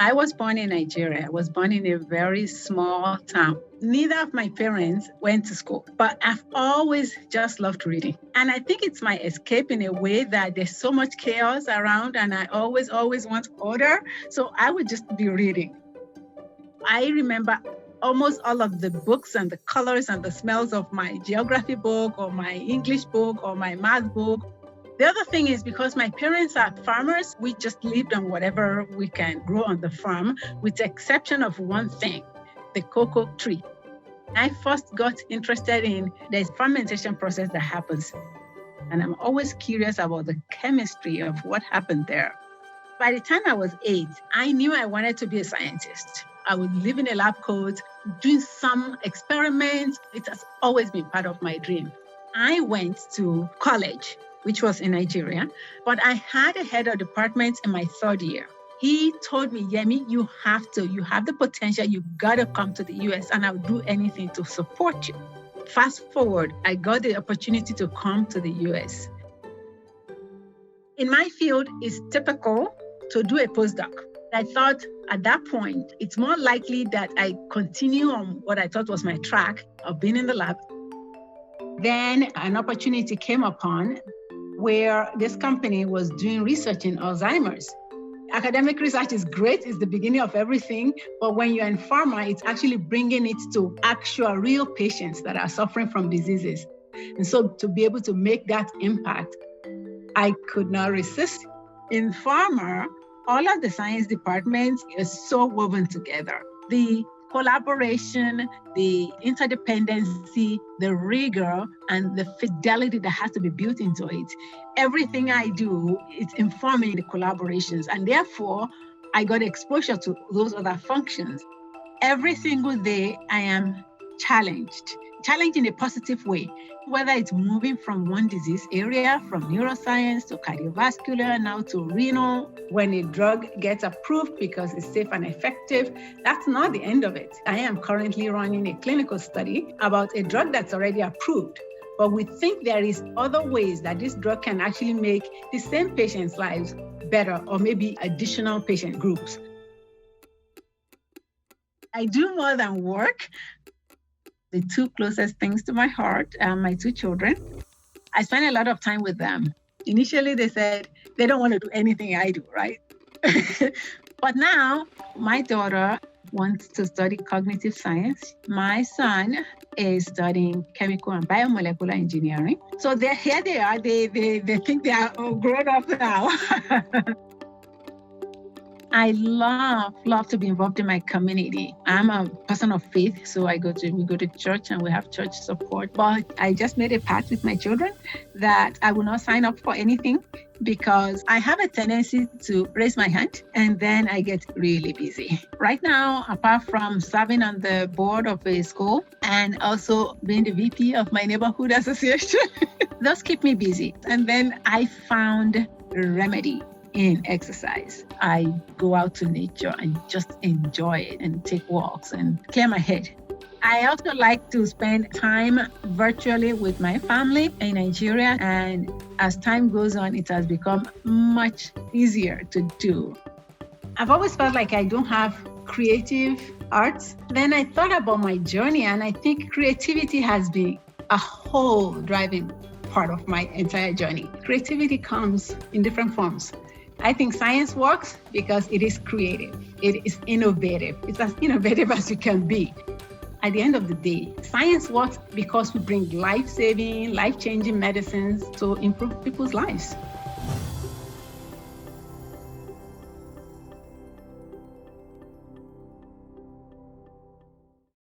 I was born in Nigeria. I was born in a very small town. Neither of my parents went to school, but I've always just loved reading. And I think it's my escape in a way that there's so much chaos around and I always want order. So I would just be reading. I remember almost all of the books and the colors and the smells of my geography book or my English book or my math book. The other thing is because my parents are farmers, we just lived on whatever we can grow on the farm, with the exception of one thing, the cocoa tree. I first got interested in the fermentation process that happens. And I'm always curious about the chemistry of what happened there. By the time I was 8, I knew I wanted to be a scientist. I would live in a lab coat, doing some experiments. It has always been part of my dream. I went to college, which was in Nigeria, but I had a head of department in my 3rd year. He told me, Yemmie, you have the potential, you gotta come to the US and I'll do anything to support you. Fast forward, I got the opportunity to come to the US. In my field, it's typical to do a postdoc. I thought at that point, it's more likely that I continue on what I thought was my track of being in the lab. Then an opportunity came upon where this company was doing research in Alzheimer's. Academic research is great, it's the beginning of everything, but when you're in pharma, it's actually bringing it to actual real patients that are suffering from diseases. And so to be able to make that impact, I could not resist. In pharma, all of the science departments are so woven together. The collaboration, the interdependency, the rigor, and the fidelity that has to be built into it. Everything I do, it's informing the collaborations, and therefore, I got exposure to those other functions. Every single day, I am challenged in a positive way, whether it's moving from one disease area, from neuroscience to cardiovascular, now to renal. When a drug gets approved because it's safe and effective, that's not the end of it. I am currently running a clinical study about a drug that's already approved, but we think there is other ways that this drug can actually make the same patients' lives better, or maybe additional patient groups. I do more than work. The 2 closest things to my heart are my 2 children. I spend a lot of time with them. Initially, they said they don't want to do anything I do, right? But now, my daughter wants to study cognitive science. My son is studying chemical and biomolecular engineering. So here they are. They think they are all grown up now. I love to be involved in my community. I'm a person of faith, so we go to church and we have church support. But I just made a pact with my children that I will not sign up for anything because I have a tendency to raise my hand and then I get really busy. Right now, apart from serving on the board of a school and also being the VP of my neighborhood association, those keep me busy. And then I found a remedy in exercise. I go out to nature and just enjoy it and take walks and clear my head. I also like to spend time virtually with my family in Nigeria, and as time goes on, it has become much easier to do. I've always felt like I don't have creative arts. Then I thought about my journey, and I think creativity has been a whole driving part of my entire journey. Creativity comes in different forms. I think science works because it is creative. It is innovative. It's as innovative as you can be. At the end of the day, science works because we bring life-saving, life-changing medicines to improve people's lives.